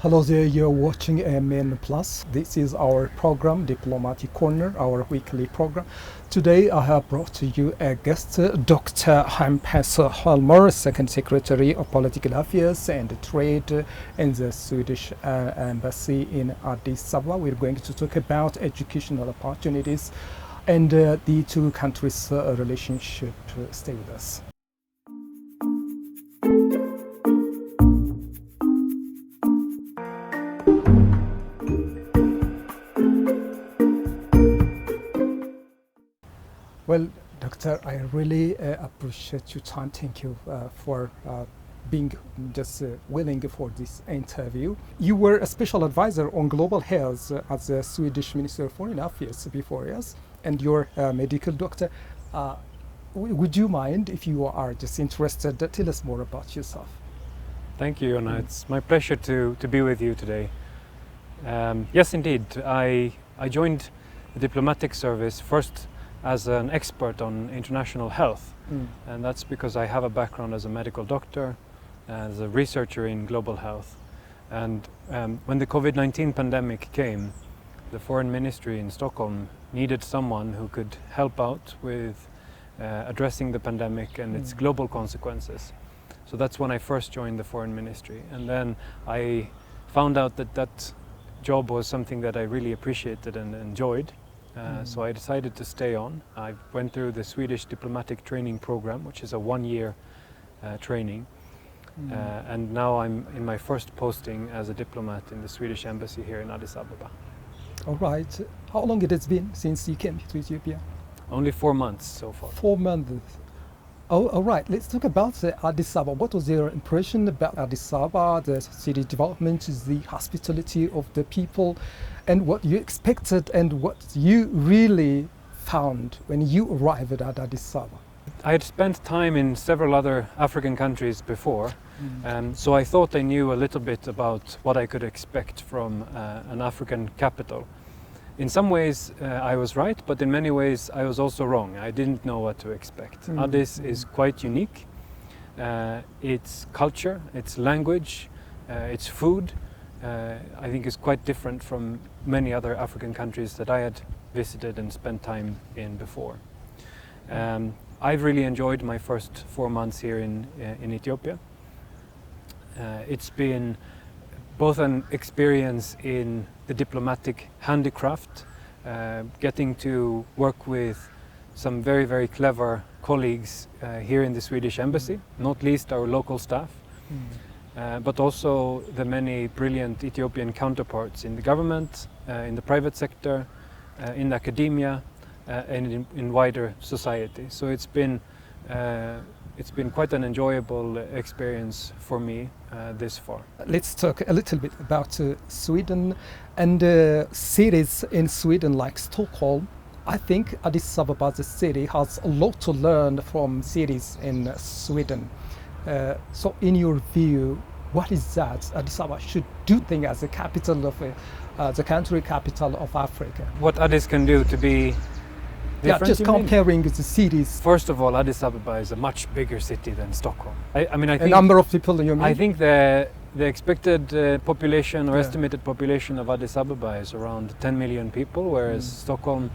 Hello there, you're watching AMN Plus. This is our program, Diplomatic Corner, our weekly program. Today I have brought to you a guest, Dr. Hampus Holmer, Second Secretary of Political Affairs and Trade in the Swedish Embassy in Addis Ababa. We're going to talk about educational opportunities and the two countries' relationship. Stay with us. Well, Doctor, I really appreciate your time. Thank you for being just willing for this interview. You were a special advisor on global health as the Swedish Minister of Foreign Affairs before, yes? And you're a medical doctor. Would you mind, if you are just interested, tell us more about yourself? Thank you, Anna. It's my pleasure to be with you today. Yes, indeed. I joined the diplomatic service first as an expert on international health, and that's because I have a background as a medical doctor, as a researcher in global health. And when the COVID-19 pandemic came, the foreign ministry in Stockholm needed someone who could help out with addressing the pandemic and its global consequences. So that's when I first joined the foreign ministry, and then I found out that job was something that I really appreciated and enjoyed. So I decided to stay on. I went through the Swedish diplomatic training program, which is a one-year training. And now I'm in my first posting as a diplomat in the Swedish embassy here in Addis Ababa. All right. How long it has been since you came to Ethiopia? Only 4 months so far. 4 months. Oh, all right. Let's talk about Addis Ababa. What was your impression about Addis Ababa, the city development, the hospitality of the people, and what you expected and what you really found when you arrived at Addis Ababa? I had spent time in several other African countries before, so I thought I knew a little bit about what I could expect from an African capital. In some ways I was right, but in many ways I was also wrong. I didn't know what to expect. Addis is quite unique. Its culture, its language, its food, I think is quite different from many other African countries that I had visited and spent time in before. I've really enjoyed my first 4 months here in Ethiopia. It's been both an experience in the diplomatic handicraft, getting to work with some very, very clever colleagues here in the Swedish embassy, not least our local staff, but also the many brilliant Ethiopian counterparts in the government, in the private sector, in academia, and in wider society. So it's been quite an enjoyable experience for me this far. Let's talk a little bit about Sweden and cities in Sweden like Stockholm. I think Addis Ababa, the city, has a lot to learn from cities in Sweden. So in your view, what is that Addis Ababa should do thing as the capital of the country capital of Africa? What Addis can do to be different, just comparing the cities. First of all, Addis Ababa is a much bigger city than Stockholm. I think a number of people, you mean? I think the expected population or estimated population of Addis Ababa is around 10 million people, whereas Stockholm,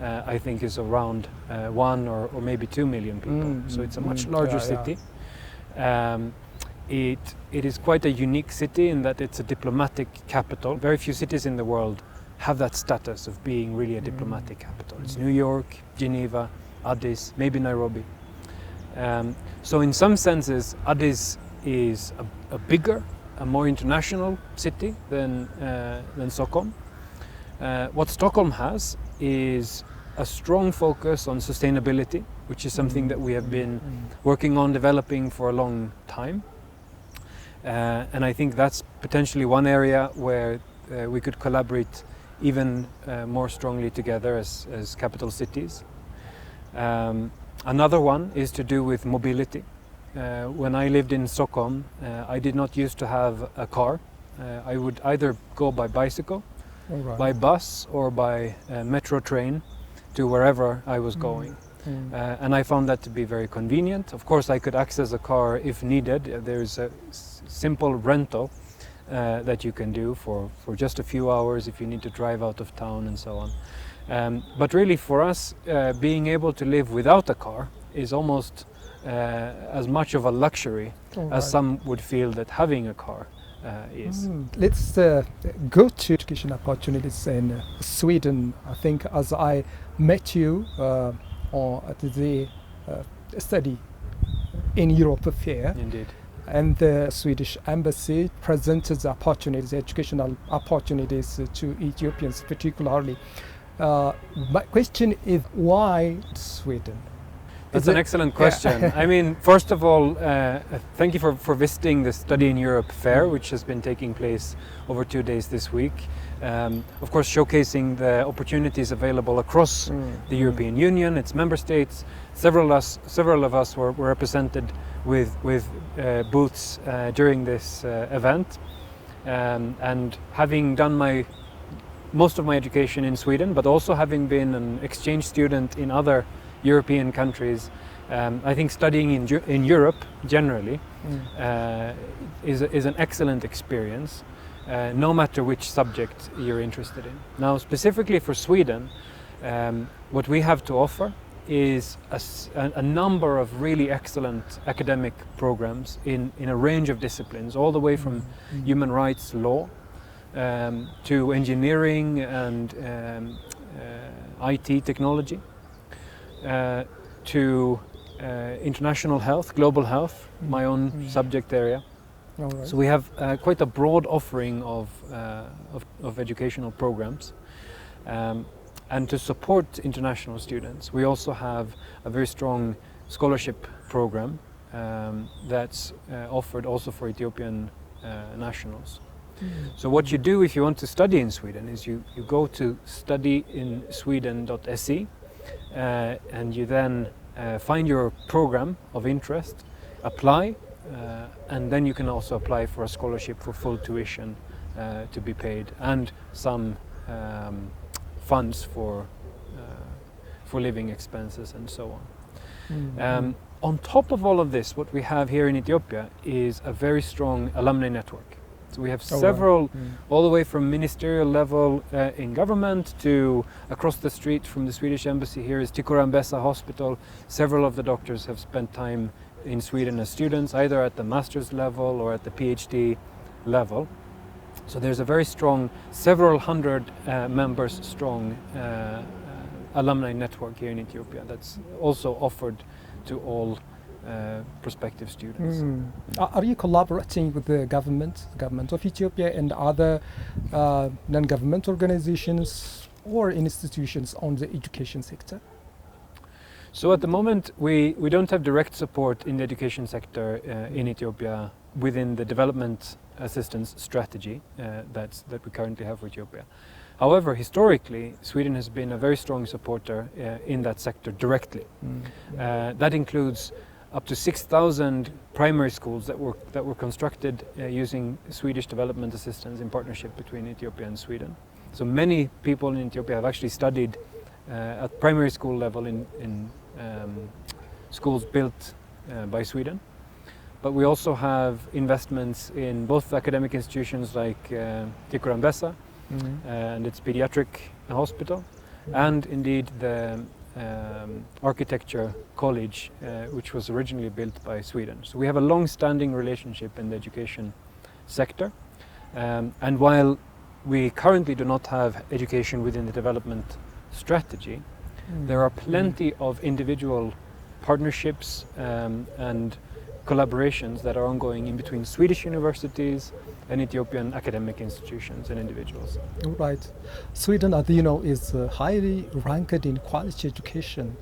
I think, is around 1 or maybe 2 million people. So it's a much larger city. It is quite a unique city in that it's a diplomatic capital. Very few cities in the world have that status of being really a diplomatic capital. It's New York, Geneva, Addis, maybe Nairobi. So in some senses, Addis is a bigger, a more international city than Stockholm. What Stockholm has is a strong focus on sustainability, which is something that we have been working on developing for a long time. And I think that's potentially one area where we could collaborate even more strongly together as capital cities. Another one is to do with mobility. When I lived in Stockholm, I did not used to have a car. I would either go by bicycle, by bus, or by metro train to wherever I was going. And I found that to be very convenient. Of course, I could access a car if needed. There's a simple rental that you can do for just a few hours if you need to drive out of town and so on. But really for us, being able to live without a car is almost as much of a luxury as some would feel that having a car is. Let's go to education opportunities in Sweden. I think as I met you at the study in Europe fair. Indeed. And the Swedish embassy presented the opportunities, educational opportunities to Ethiopians particularly. My question is, why Sweden? That's an excellent question. I mean, first of all, thank you for visiting the Study in Europe fair, which has been taking place over 2 days this week. Of course, showcasing the opportunities available across the European Union, its member states. Several of us were represented with booths during this event. And having done most of my education in Sweden, but also having been an exchange student in other European countries, I think studying in Europe generally is an excellent experience, no matter which subject you're interested in. Now, specifically for Sweden, what we have to offer is a number of really excellent academic programs in a range of disciplines, all the way from human rights law to engineering and IT technology, to international health, global health, my own subject area. Right. So we have quite a broad offering of educational programs. And to support international students, we also have a very strong scholarship program that's offered also for Ethiopian nationals. So what you do if you want to study in Sweden is you go to studyInSweden.se and you then find your program of interest, apply, and then you can also apply for a scholarship for full tuition to be paid, and some funds for living expenses and so on. On top of all of this, what we have here in Ethiopia is a very strong alumni network. So we have several, all the way from ministerial level in government to across the street from the Swedish embassy here is Tikurambesa Hospital. Several of the doctors have spent time in Sweden as students, either at the master's level or at the PhD level. So there's a very strong, several hundred members strong alumni network here in Ethiopia that's also offered to all prospective students. Are you collaborating with the government of Ethiopia and other non-government organizations or institutions on the education sector? So at the moment we don't have direct support in the education sector in Ethiopia within the development assistance strategy that we currently have for Ethiopia. However, historically, Sweden has been a very strong supporter in that sector directly. That includes up to 6,000 primary schools that were constructed using Swedish development assistance in partnership between Ethiopia and Sweden. So many people in Ethiopia have actually studied at primary school level in schools built by Sweden. But we also have investments in both academic institutions like Tikurambesa and its pediatric hospital, and indeed the architecture college, which was originally built by Sweden. So we have a long-standing relationship in the education sector. And while we currently do not have education within the development strategy, there are plenty of individual partnerships and collaborations that are ongoing in between Swedish universities and Ethiopian academic institutions and individuals. Right. Sweden, as you know, is highly ranked in quality education.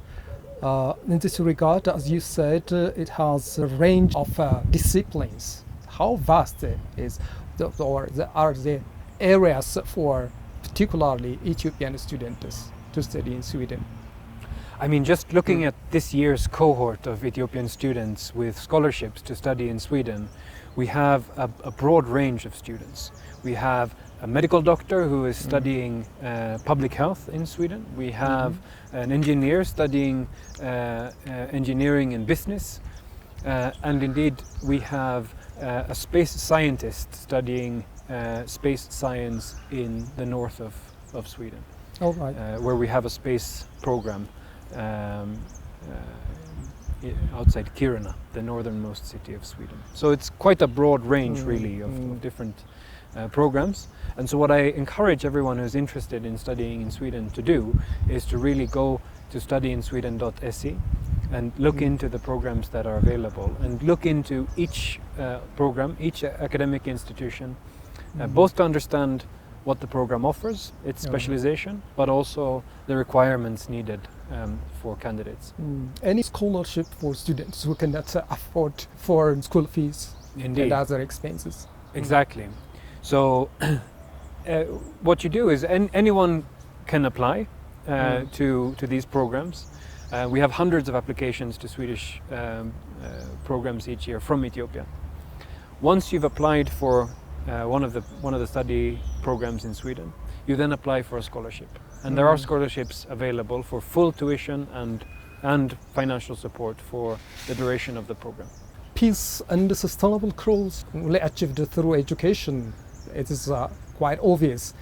In this regard, as you said, it has a range of disciplines. How vast is are the areas for particularly Ethiopian students to study in Sweden? I mean, just looking at this year's cohort of Ethiopian students with scholarships to study in Sweden, we have a broad range of students. We have a medical doctor who is studying public health in Sweden. We have an engineer studying engineering and business. And indeed, we have a space scientist studying space science in the north of Sweden, All right. where we have a space program outside Kiruna, the northernmost city of Sweden. So it's quite a broad range, really, of different programs. And so what I encourage everyone who's interested in studying in Sweden to do is to really go to studyinSweden.se and look into the programs that are available, and look into each program, each academic institution, both to understand what the program offers, its specialization, but also the requirements needed for candidates. Any scholarship for students who cannot afford foreign school fees Indeed. and other expenses? Exactly. So what you do is anyone can apply to these programs. We have hundreds of applications to Swedish programs each year from Ethiopia. Once you've applied for one of the study programs in Sweden, you then apply for a scholarship. And there are scholarships available for full tuition and financial support for the duration of the program. Peace and sustainable growth only achieved through education. It is quite obvious.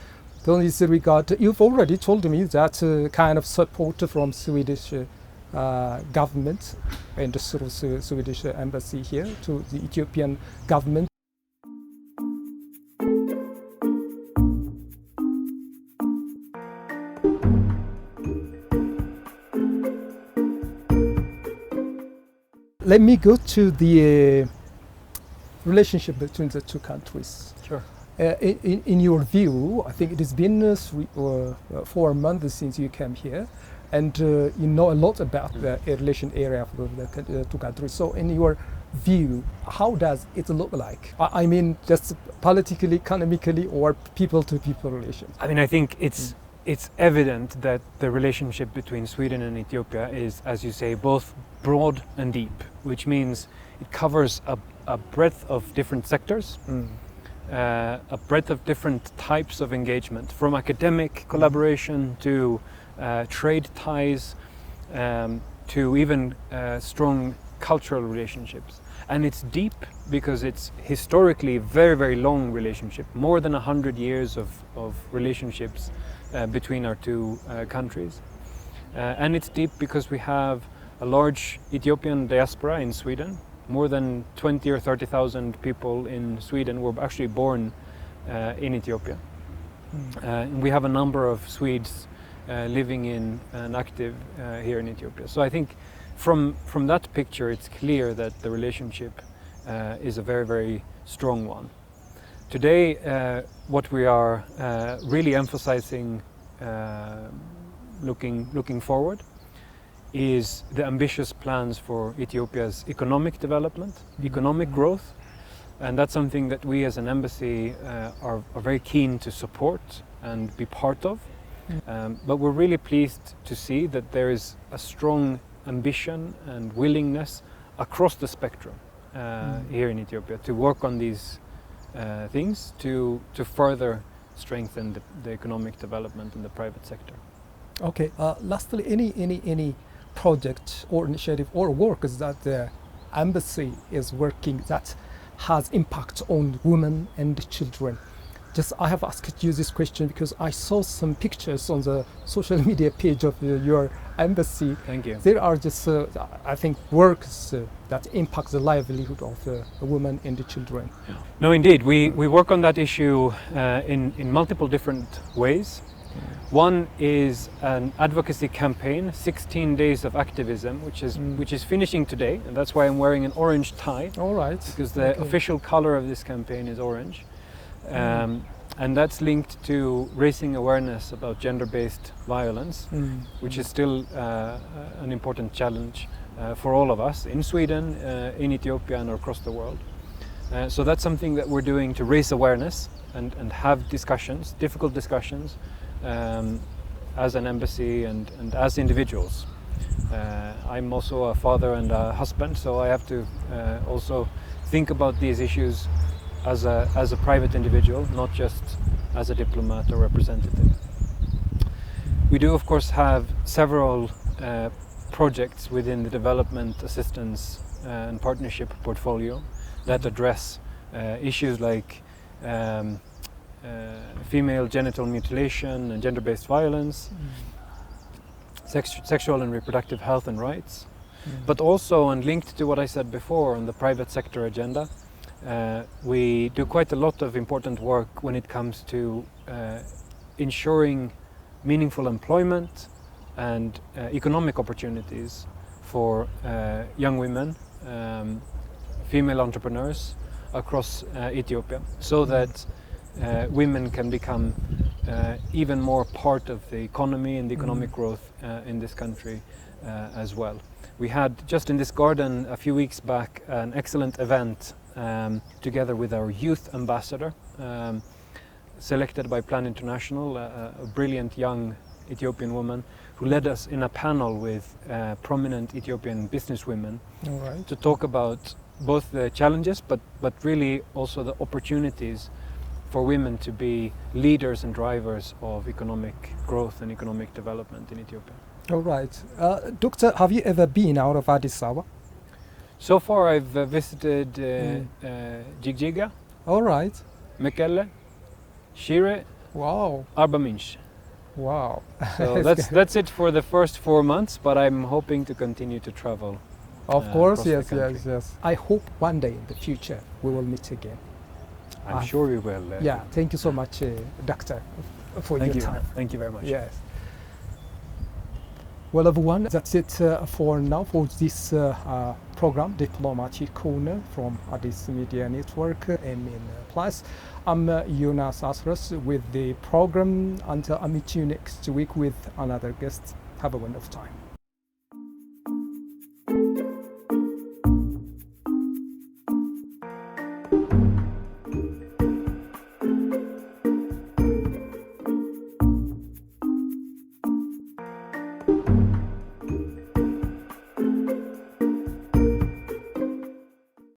So in this regard, you've already told me that kind of support from Swedish government and through Swedish embassy here to the Ethiopian government. Let me go to the relationship between the two countries. Sure. In your view, I think it has been 4 months since you came here, and you know a lot about the relation area of the two countries. So in your view, how does it look like? I mean, just politically, economically, or people-to-people relations? I mean, I think it's evident that the relationship between Sweden and Ethiopia is, as you say, both broad and deep, which means it covers a breadth of different sectors, a breadth of different types of engagement, from academic collaboration to trade ties, to even strong cultural relationships. And it's deep because it's historically a very, very long relationship, more than 100 years of relationships between our two countries. And it's deep because we have a large Ethiopian diaspora in Sweden. More than 20 or 30,000 people in Sweden were actually born in Ethiopia. And we have a number of Swedes living in and active here in Ethiopia. So I think from that picture, it's clear that the relationship is a very, very strong one. Today, what we are really emphasizing looking forward is the ambitious plans for Ethiopia's economic development, economic growth, and that's something that we as an embassy are very keen to support and be part of. But we're really pleased to see that there is a strong ambition and willingness across the spectrum here in Ethiopia to work on these things to further strengthen the economic development in the private sector. Okay. Lastly, any project or initiative or work that the embassy is working that has impact on women and children? Just I have asked you this question because I saw some pictures on the social media page of your embassy. Thank you. There are just I think works that impact the livelihood of the women and the children. No, indeed, we work on that issue in multiple different ways. One is an advocacy campaign, 16 days of activism, which is finishing today, and that's why I'm wearing an orange tie. All right. Because the official color of this campaign is orange. And that's linked to raising awareness about gender-based violence, which is still an important challenge for all of us in Sweden, in Ethiopia, and across the world. So that's something that we're doing to raise awareness and have discussions, difficult discussions, as an embassy and as individuals. I'm also a father and a husband, so I have to also think about these issues as a private individual, not just as a diplomat or representative. We do, of course, have several projects within the development assistance and partnership portfolio that address issues like female genital mutilation and gender-based violence, sexual and reproductive health and rights, but also, and linked to what I said before on the private sector agenda, we do quite a lot of important work when it comes to ensuring meaningful employment and economic opportunities for young women, female entrepreneurs across Ethiopia, so that women can become even more part of the economy and the economic growth in this country as well. We had just in this garden a few weeks back an excellent event together with our youth ambassador, selected by Plan International, a brilliant young Ethiopian woman who led us in a panel with prominent Ethiopian businesswomen to talk about both the challenges but really also the opportunities for women to be leaders and drivers of economic growth and economic development in Ethiopia. All right. Doctor, have you ever been out of Addis Ababa? So far I've visited Jigjiga, All right. Mekelle, Shire, Wow. Arba Minch. Wow. So that's it for the first 4 months, but I'm hoping to continue to travel. Of course, across the yes, country. yes. I hope one day in the future we will meet again. I'm sure we will. Yeah, thank you so much, Doctor, for Thank your you. time. Thank you very much. Yes. Well, everyone, that's it for now for this program, Diplomatic Corner from Addis Media Network, AMN Plus. I'm Jonas Asras with the program. Until I meet you next week with another guest. Have a wonderful time.